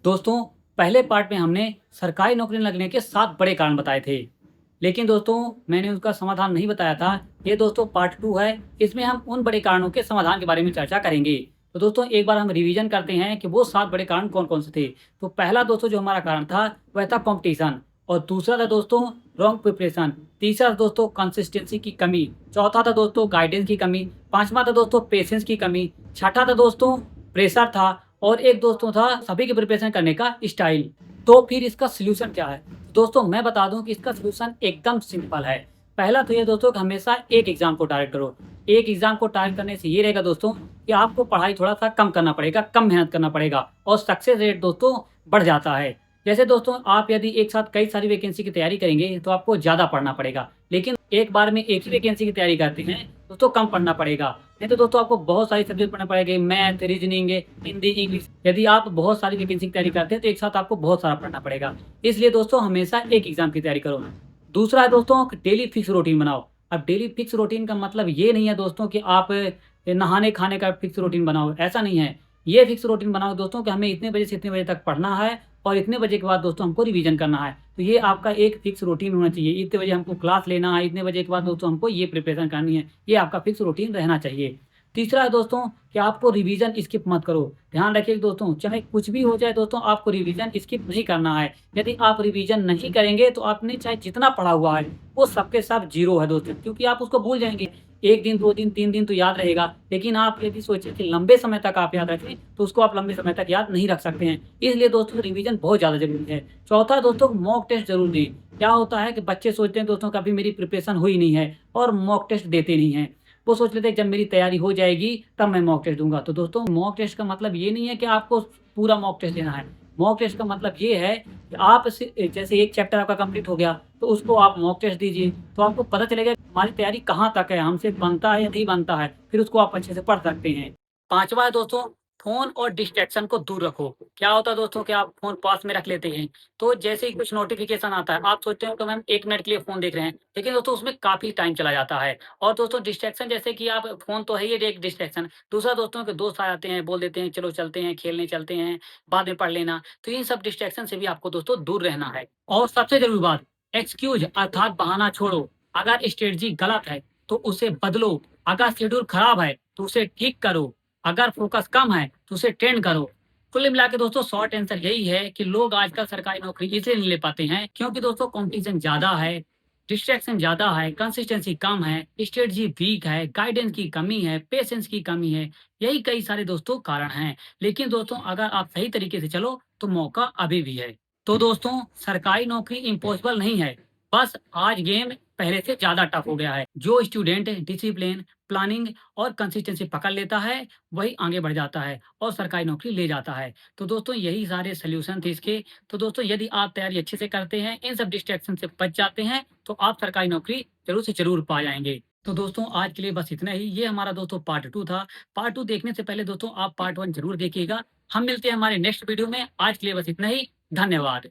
दोस्तों, पहले पार्ट में हमने सरकारी नौकरी न लगने के 7 बड़े कारण बताए थे। लेकिन दोस्तों, मैंने उसका समाधान नहीं बताया था। ये दोस्तों पार्ट 2 है। इसमें हम उन बड़े कारणों के समाधान के बारे में चर्चा करेंगे। तो दोस्तों, एक बार हम रिवीजन करते हैं कि वो 7 बड़े कारण कौन-कौन से थे। तो पहला दोस्तों जो हमारा कारण था, वह था कॉम्पिटिशन। और दूसरा था दोस्तों रॉन्ग प्रिपरेशन। तीसरा दोस्तों कंसिस्टेंसी की कमी। चौथा था दोस्तों गाइडेंस की कमी। पाँचवां था दोस्तों पेशेंस की कमी। छठा था दोस्तों प्रेशर था। और एक दोस्तों था सभी की प्रिपरेशन करने का स्टाइल। तो फिर इसका सॉल्यूशन क्या है? दोस्तों, मैं बता दूं कि इसका सॉल्यूशन एकदम सिंपल है। पहला तो ये दोस्तों कि हमेशा एक एग्जाम को टारगेट करो। एक एग्जाम को टारगेट करने से ये रहेगा दोस्तों कि आपको पढ़ाई थोड़ा-सा कम करना पड़ेगा, कम मेहनत करना पड़ेगा और सक्सेस रेट दोस्तों बढ़ जाता है। जैसे दोस्तों आप यदि एक साथ कई सारी वैकेंसी की तैयारी करेंगे तो आपको ज़्यादा पढ़ना पड़ेगा। लेकिन एक बार में एक ही वैकेंसी की तैयारी करते हैं दोस्तों कम पढ़ना पड़ेगा। नहीं तो दोस्तों आपको बहुत सारी सब्जेक्ट पढ़ना पड़ेगा, मैथ, रीजनिंग, हिंदी, इंग्लिश। यदि आप बहुत सारी वैकेंसी की तैयारी करते हैं तो एक साथ आपको बहुत सारा पढ़ना पड़ेगा। इसलिए दोस्तों हमेशा एक एग्जाम की तैयारी करो। दूसरा है दोस्तों कि डेली फिक्स रूटीन बनाओ। अब डेली फिक्स रूटीन का मतलब ये नहीं है दोस्तों कि आप नहाने खाने का फिक्स रूटीन बनाओ, ऐसा नहीं है। ये फिक्स रूटीन बनाओ दोस्तों कि हमें इतने बजे से इतने बजे तक पढ़ना है और इतने बजे के बाद दोस्तों हमको रिवीजन करना है। तो ये आपका एक फिक्स रूटीन होना चाहिए। इतने बजे हमको क्लास लेना है, इतने बजे के बाद दोस्तों हमको ये प्रिपरेशन करनी है। ये आपका फिक्स रूटीन रहना चाहिए। तीसरा है दोस्तों कि आपको रिवीजन स्किप मत करो। ध्यान रखिए दोस्तों, चाहे कुछ भी हो जाए दोस्तों, आपको रिवीजन स्किप नहीं करना है। यदि आप रिवीजन नहीं करेंगे तो आपने चाहे जितना पढ़ा हुआ है, वो सब के सब ज़ीरो है दोस्तों, क्योंकि आप उसको भूल जाएँगे। 1 दिन, 2 दिन, 3 दिन तो याद रहेगा, लेकिन आप यदि सोचें कि लंबे समय तक आप याद रखें, तो उसको आप लंबे समय तक याद नहीं रख सकते हैं। इसलिए दोस्तों रिवीजन बहुत ज़्यादा ज़रूरी है। चौथा दोस्तों मॉक टेस्ट ज़रूर दें। क्या होता है कि बच्चे सोचते हैं दोस्तों कि अभी मेरी प्रिपरेशन हुई नहीं है और मॉक टेस्ट देते नहीं हैं। वो सोच लेते हैं जब मेरी तैयारी हो जाएगी तब मैं मॉक टेस्ट दूँगा। तो दोस्तों मॉक टेस्ट का मतलब ये नहीं है कि आपको पूरा मॉक टेस्ट देना है। मॉक टेस्ट का मतलब ये है कि आप जैसे एक चैप्टर आपका कंप्लीट हो गया, तो उसको आप मॉक टेस्ट दीजिए। तो आपको पता चलेगा कि हमारी तैयारी कहाँ तक है, हमसे बनता है या नहीं बनता है। फिर उसको आप अच्छे से पढ़ सकते हैं। 5वां है दोस्तों फ़ोन और डिस्ट्रैक्शन को दूर रखो। क्या होता है दोस्तों कि आप फ़ोन पास में रख लेते हैं, तो जैसे ही कुछ नोटिफ़िकेशन आता है, आप सोचते हो कि मैम 1 मिनट के लिए फ़ोन देख रहे हैं, लेकिन दोस्तों उसमें काफ़ी टाइम चला जाता है। और दोस्तों डिस्ट्रैक्शन जैसे कि आप फ़ोन तो है ही एक डिस्ट्रैक्शन, दूसरा दोस्तों के दोस्त आ जाते हैं, बोल देते हैं चलो चलते हैं, खेलने चलते हैं, बाद में पढ़ लेना। तो इन सब डिस्ट्रैक्शन से भी आपको दोस्तों दूर रहना है। और सबसे ज़रूरी बात, एक्सक्यूज़ अर्थात बहाना छोड़ो। अगर स्ट्रेटजी गलत है, तो उसे बदलो। अगर शेड्यूल खराब है, तो उसे ठीक करो। अगर फ़ोकस कम है, तो उसे ट्रेंड करो। कुल मिला के दोस्तों शॉर्ट आंसर यही है कि लोग आजकल सरकारी नौकरी इसलिए नहीं ले पाते हैं क्योंकि दोस्तों कॉम्पिटिशन ज़्यादा है, डिस्ट्रैक्शन ज़्यादा है, कंसिस्टेंसी कम है, स्ट्रेटजी वीक है, गाइडेंस की कमी है, पेशेंस की कमी है। यही कई सारे दोस्तों कारण हैं। लेकिन दोस्तों अगर आप सही तरीके से चलो, तो मौका अभी भी है। तो दोस्तों सरकारी नौकरी इम्पॉसिबल नहीं है, बस आज गेम पहले से ज़्यादा टफ हो गया है। जो स्टूडेंट डिसिप्लिन, प्लानिंग और कंसिस्टेंसी पकड़ लेता है, वही आगे बढ़ जाता है और सरकारी नौकरी ले जाता है। तो दोस्तों यही सारे सॉल्यूशन थे इसके। तो दोस्तों यदि आप तैयारी अच्छे से करते हैं, इन सब डिस्ट्रैक्शन से बच जाते हैं, तो आप सरकारी नौकरी ज़रूर से ज़रूर पा जाएँगे। तो दोस्तों आज के लिए बस इतना ही। ये हमारा दोस्तों पार्ट 2 था। पार्ट 2 देखने से पहले दोस्तों आप पार्ट 1 ज़रूर देखिएगा। हम मिलते हैं हमारे नेक्स्ट वीडियो में। आज के लिए बस इतना ही। धन्यवाद।